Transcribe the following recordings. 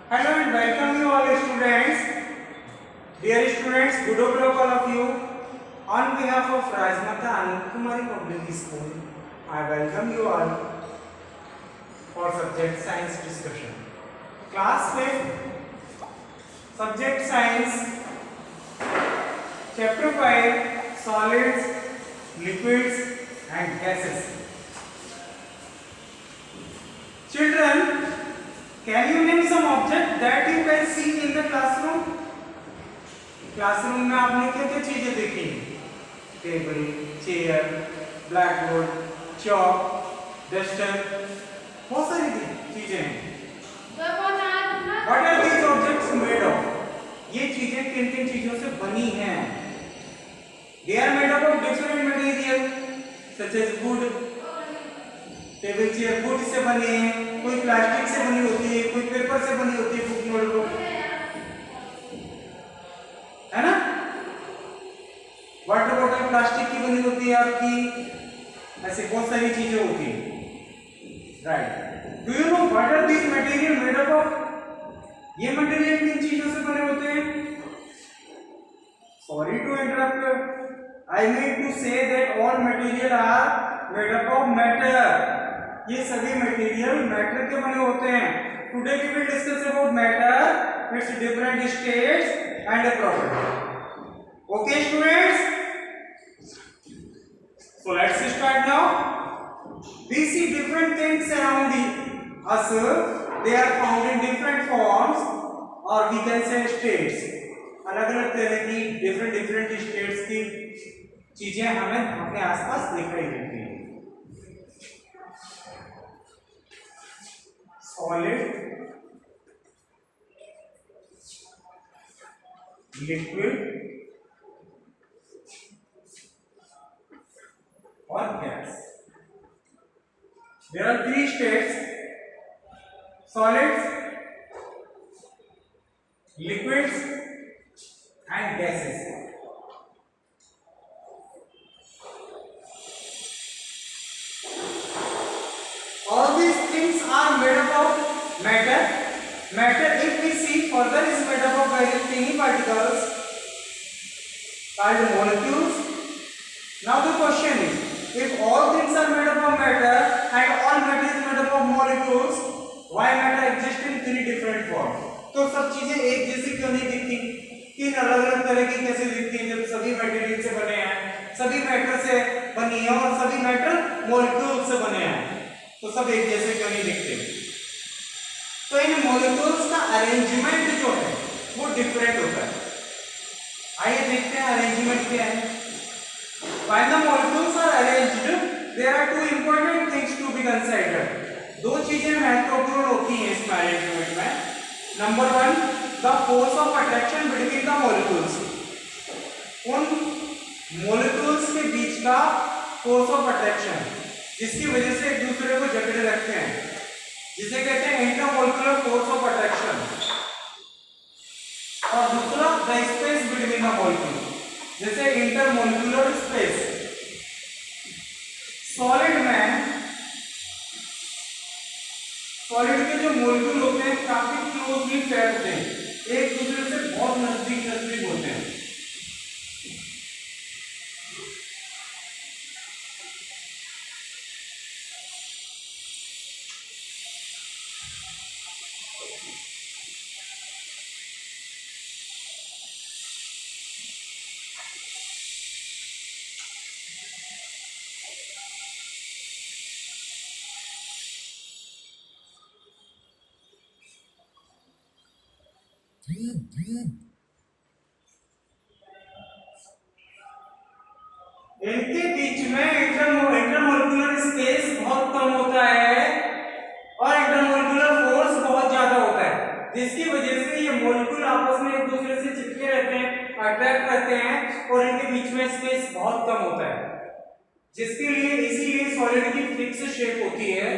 Hello and welcome you all students. Dear students, good o'clock all of you. On behalf of Rajmata Anup Kumari Public School, I welcome you all for subject science discussion. Class 5, subject science, chapter 5, solids, liquids and gases. Children, can you name some object that you can see in the classroom? Classroom में आपने क्या क्या चीजें देखी? Table, chair, black board, chalk, duster, बहुत सारी चीजें हैं. What are these objects made of? ये चीजें किन किन चीजों से बनी हैं? They are made up of different material such as wood. Table chair would say बने हैं, कोई प्लास्टिक से बनी होती है, कोई पेपर से बनी होती है, बुक नोटबुक, है ना? वाटर बॉटल प्लास्टिक की बनी होती है आपकी, ऐसे बहुत सारी चीजें होती हैं, right? Do you know what are these material made up of? ये मटेरियल किन चीजों से बने होते हैं? Sorry to interrupt, I mean to say that all material are made up of matter. ये सभी मटेरियल मैटर के बने होते हैं. Today we will discuss about matter, its different states and property. Okay students, so let's start now. We see different things around us. They are found in different forms or we can say states. अलग-अलग तरह की different states की चीजें हमें अपने आसपास दिखाई देती हैं. Solid, liquid or gas. There are three states: solids, liquids and gases. All these things are made up of matter. Matter, if we see further, is made up of very tiny particles called molecules. Now the question is, if all things are made up of matter and all matter is made up of molecules, why matter exists in three different forms? तो सब चीजें एक जैसी क्यों नहीं दिखती? तीन अलग-अलग तरह की कैसे दिखती हैं जब सभी मटेरियल से बने हैं, सभी मैटर से बनी है और सभी मैटर मॉलिक्यूल से बने हैं, तो सब एक जैसे क्यों नहीं दिखते? तो इन मॉलिक्यूल्स का अरेंजमेंट जो है वो डिफरेंट होता है. आइए देखते हैं अरेंजमेंट क्या है. When the molecules are arranged, there are two important things to be considered. दो चीजें महत्वपूर्ण होती हैं इसमें अरेंजमेंट में. Number one, the force of attraction between the molecules. उन molecules के बीच का force of attraction, जिसकी वजह से एक दूसरे को जकड़े रखते हैं, जिसे कहते हैं इंटरमोलिकुलर फोर्स ऑफ अट्रैक्शन. और दूसरा the space between the molecule, जैसे इंटरमोलिकुलर स्पेस. सॉलिड में सॉलिड के जो मॉलिक्यूल होते हैं काफी क्लोजली पैक्ड होते हैं, एक दूसरे से बहुत नजदीक होते हैं. इनके बीच में इंटरमोलिकुलर स्पेस बहुत कम होता है और इंटरमोलिकुलर फोर्स बहुत ज्यादा होता है, जिसकी वजह से ये मॉलिक्यूल आपस में एक दूसरे से चिपके रहते हैं, अट्रैक्ट करते हैं और इनके बीच में स्पेस बहुत कम होता है, जिसके लिए इसीलिए सॉलिड की फिक्स शेप होती है.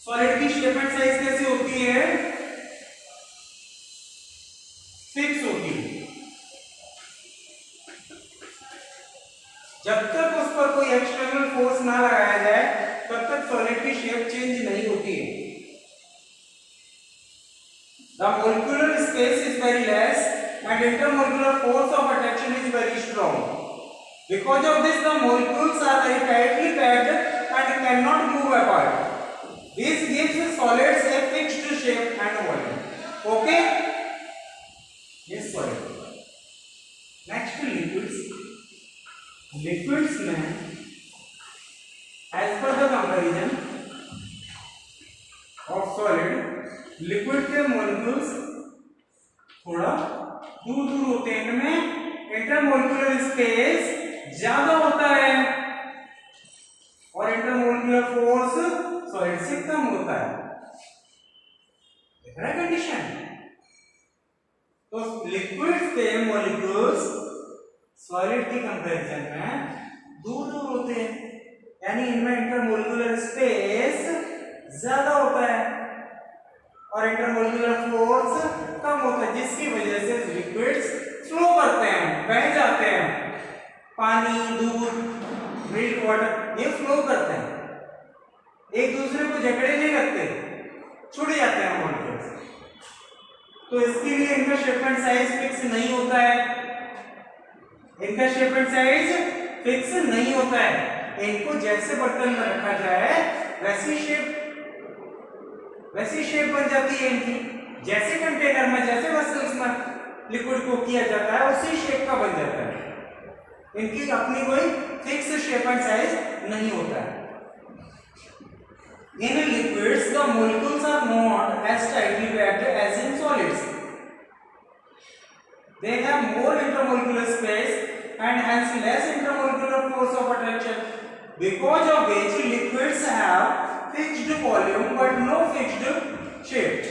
सॉलिड की शेप एंड साइज कैसे होती है? फिक्स होती है. जब तक उस पर कोई एक्सटर्नल फोर्स ना लगाया जाए तब तक सॉलिड की शेप चेंज नहीं होती है. The molecular space is very less and intermolecular force of attraction is very strong. Because of this, the molecules are very tightly packed and cannot move apart. This gives the solids a fixed shape and volume. Okay? Yes, sorry. Next, liquids. Liquids में as per the comparison of solid, liquid के molecules थोड़ा दूर दूर होते हैं, इनमें intermolecular space ज्यादा होता है और इंटरमोलिकुलर फोर्स सॉलिड से कम होता है। कंडीशन तो लिक्विड के मॉलिक्यूल्स सॉलिड के कंपैरिजन में दूर दूर होते हैं, यानी इनमें इंटरमोलिकुलर स्पेस ज्यादा होता है और इंटरमोलिकुलर फोर्स कम होता है, जिसकी वजह से लिक्विड्स फ्लो करते हैं, बह जाते हैं। पानी, दूध, मिल्क वाटर ये फ्लो करते हैं, एक दूसरे को जकड़े नहीं रखते, छूट जाते हैं मॉलिक्यूल्स। तो इसके लिए इनका शेप एंड साइज फिक्स नहीं होता है, इनका शेप एंड साइज फिक्स नहीं होता है। इनको जैसे बर्तन में रखा जाए वैसी शेप बन जाती है इनकी, जैसे कंटेनर में, जैसे वेसल्स में लिक्विड को किया जाता है उसी शेप का बन जाता है। इनकी अपनी कोई फिक्स शेप एंड साइज नहीं होता है। In liquids, the molecules are not as tightly packed as in solids. They have more intermolecular space and hence less intermolecular force of attraction, because of which liquids have fixed volume but no fixed shape.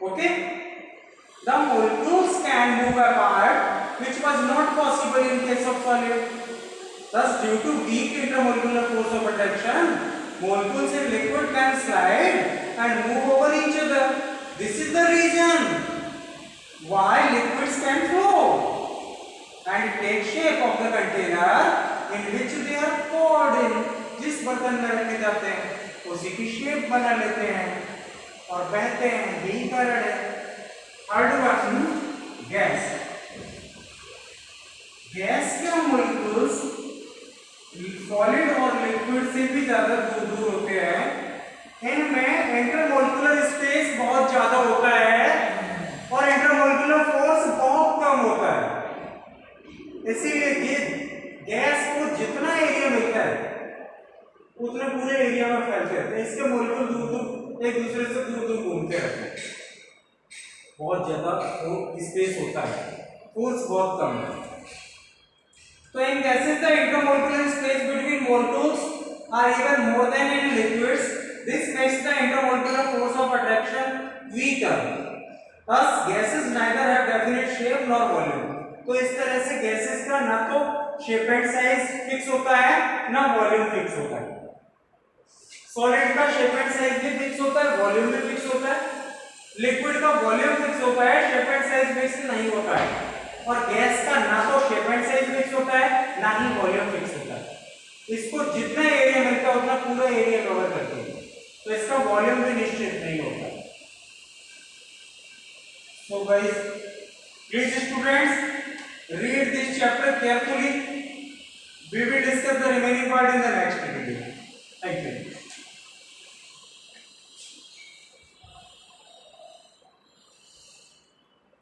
Okay? The molecules can move apart, which was not possible in case of solid. Thus, due to weak intermolecular force of attraction, molecules in liquid can slide and move over each other. This is the reason why liquids can flow and take shape of the container in which they are poured in. जिस बर्तन में रखे जाते हैं उसी की shape बना लेते हैं और बहते हैं, यही कारण है। Third question, gas. गैस के मॉलिक्यूल्स सॉलिड और लिक्विड से भी ज्यादा दूर दूर होते हैं, इनमें इंटरमोलिकुलर स्पेस बहुत ज्यादा होता है और इंटरमोलिकुलर फोर्स बहुत कम होता है। इसीलिए गैस को जितना एरिया मिलता है उतने पूरे एरिया में फैलते रहते हैं, इसके मॉलिक्यूल दूर दूर एक दूसरे से दूर दूर घूमते रहते हैं, बहुत ज्यादा स्पेस होता है, फोर्स बहुत कम है। So in gases, the intermolecular space between molecules are even more than in liquids. This makes the intermolecular force of attraction weaker. Thus, gases neither have definite shape nor volume. तो इस तरह से gases का ना तो shape and size fix होता है, ना volume फिक्स होता है। Solid का shape and size भी फिक्स होता है, volume भी फिक्स होता है। Liquid का volume फिक्स होता है, shape and size फिक्स नहीं होता है। और गैस का ना तो शेप एंड साइज फिक्स होता है ना ही वॉल्यूम फिक्स होता है। इसको जितना एरिया मिलता है उतना पूरा एरिया कवर करते हैं, तो इसका वॉल्यूम भी निश्चित नहीं होता। So guys, please students read this chapter carefully. We will discuss the remaining part in the next video.